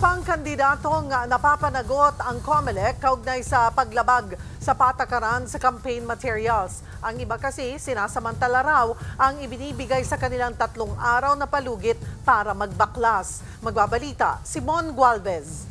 pang kandidatong napapanagot ang COMELEC kaugnay sa paglabag sa patakaran sa campaign materials. Ang iba kasi sinasamantala raw ang ibinibigay sa kanilang 3 araw na palugit para magbaklas. Magbabalita, Simon Gualvez.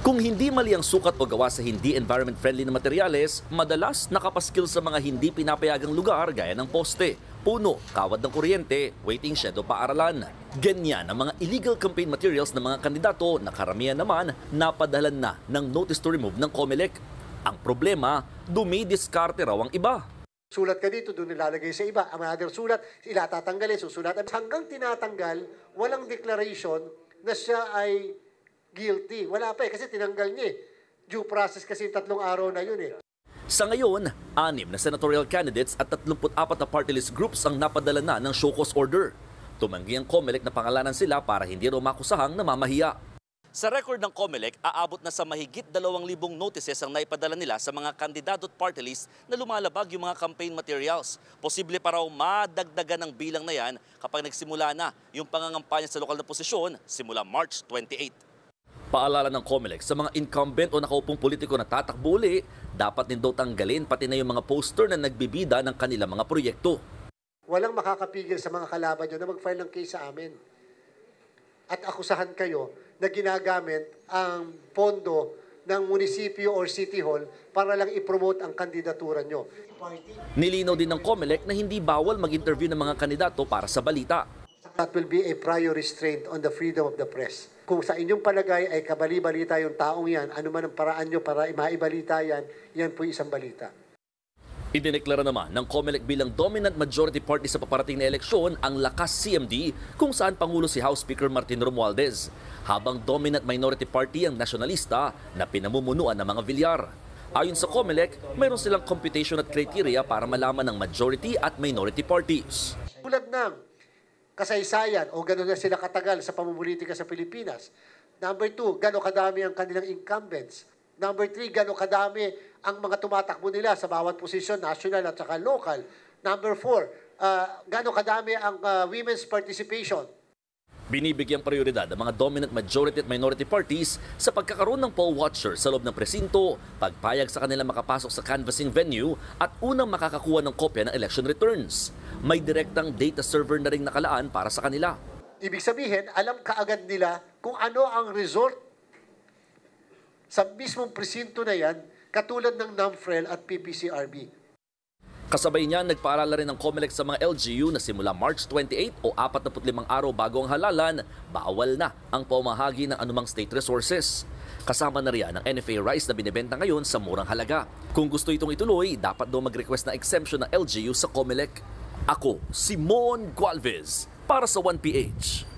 Kung hindi mali ang sukat o gawa sa hindi environment-friendly na materyales, madalas nakapaskil sa mga hindi pinapayagang lugar gaya ng poste, puno, kawad ng kuryente, waiting shed o paaralan. Ganyan ang mga illegal campaign materials ng mga kandidato na karamihan naman napadalan na ng notice to remove ng COMELEC. Ang problema, dumidiskarte raw ang iba. Sulat ka dito, doon nilalagay sa iba. Ang other sulat, sila tatanggalin, susulatan. Hanggang tinatanggal, walang declaration na siya ay guilty. Wala pa kasi tinanggal niya. Due process kasi 3 araw na yun . Sa ngayon, 6 na senatorial candidates at 34 na party list groups ang napadala na ng show cause order. Tumanggi ang COMELEC na pangalanan sila para hindi raw makusahang namamahiya. Sa record ng COMELEC, aabot na sa mahigit 2,000 notices ang naipadala nila sa mga kandidato at party list na lumalabag yung mga campaign materials. Posible pa raw madagdagan ng bilang na yan kapag nagsimula na yung pangangampanya sa lokal na posisyon simula March 28. Paalala ng COMELEC sa mga incumbent o nakaupong politiko na tatakbo uli, dapat din daw tanggalin pati na yung mga poster na nagbibida ng kanilang mga proyekto. Walang makakapigil sa mga kalaban nyo na mag-file ng case sa amin. At akusahan kayo na ginagamit ang pondo ng munisipyo or city hall para lang i-promote ang kandidatura nyo. Nilinaw din ng COMELEC na hindi bawal mag-interview ng mga kandidato para sa balita. That will be a prior restraint on the freedom of the press. Kung sa inyong palagay ay kabali-balita yung taong yan, ano man ang paraan nyo para maibalita yan, yan po isang balita. Idineklara naman ng COMELEC bilang dominant majority party sa paparating na eleksyon ang Lakas CMD kung saan Pangulo si House Speaker Martin Romualdez, habang dominant minority party ang Nasyonalista na pinamumunuan ng mga Villar. Ayon sa COMELEC, mayroon silang computation at criteria para malaman ng majority at minority parties. Tulad ng kasaysayan o gano'n na sila katagal sa pamumulitika sa Pilipinas. Number 2, gano'n kadami ang kanilang incumbents. Number 3, gano'n kadami ang mga tumatakbo nila sa bawat posisyon, national at saka local. Number 4, gano'n kadami ang women's participation. Binibigyang prioridad ang mga dominant majority at minority parties sa pagkakaroon ng poll watcher sa loob ng presinto, pagpayag sa kanila makapasok sa canvassing venue at unang makakakuha ng kopya ng election returns. May direktang data server na rin nakalaan para sa kanila. Ibig sabihin, alam kaagad nila kung ano ang result sa mismong presinto na yan, katulad ng NAMFREL at PPCRB. Kasabay niya, nagpaalala rin ng COMELEC sa mga LGU na simula March 28 o 45 araw bago ang halalan, bawal na ang pamahagi ng anumang state resources. Kasama na riyan ang NFA rice na binibenta ngayon sa murang halaga. Kung gusto itong ituloy, dapat daw mag-request ng exemption ng LGU sa COMELEC. Ako, Simon Gualvez, para sa 1PH.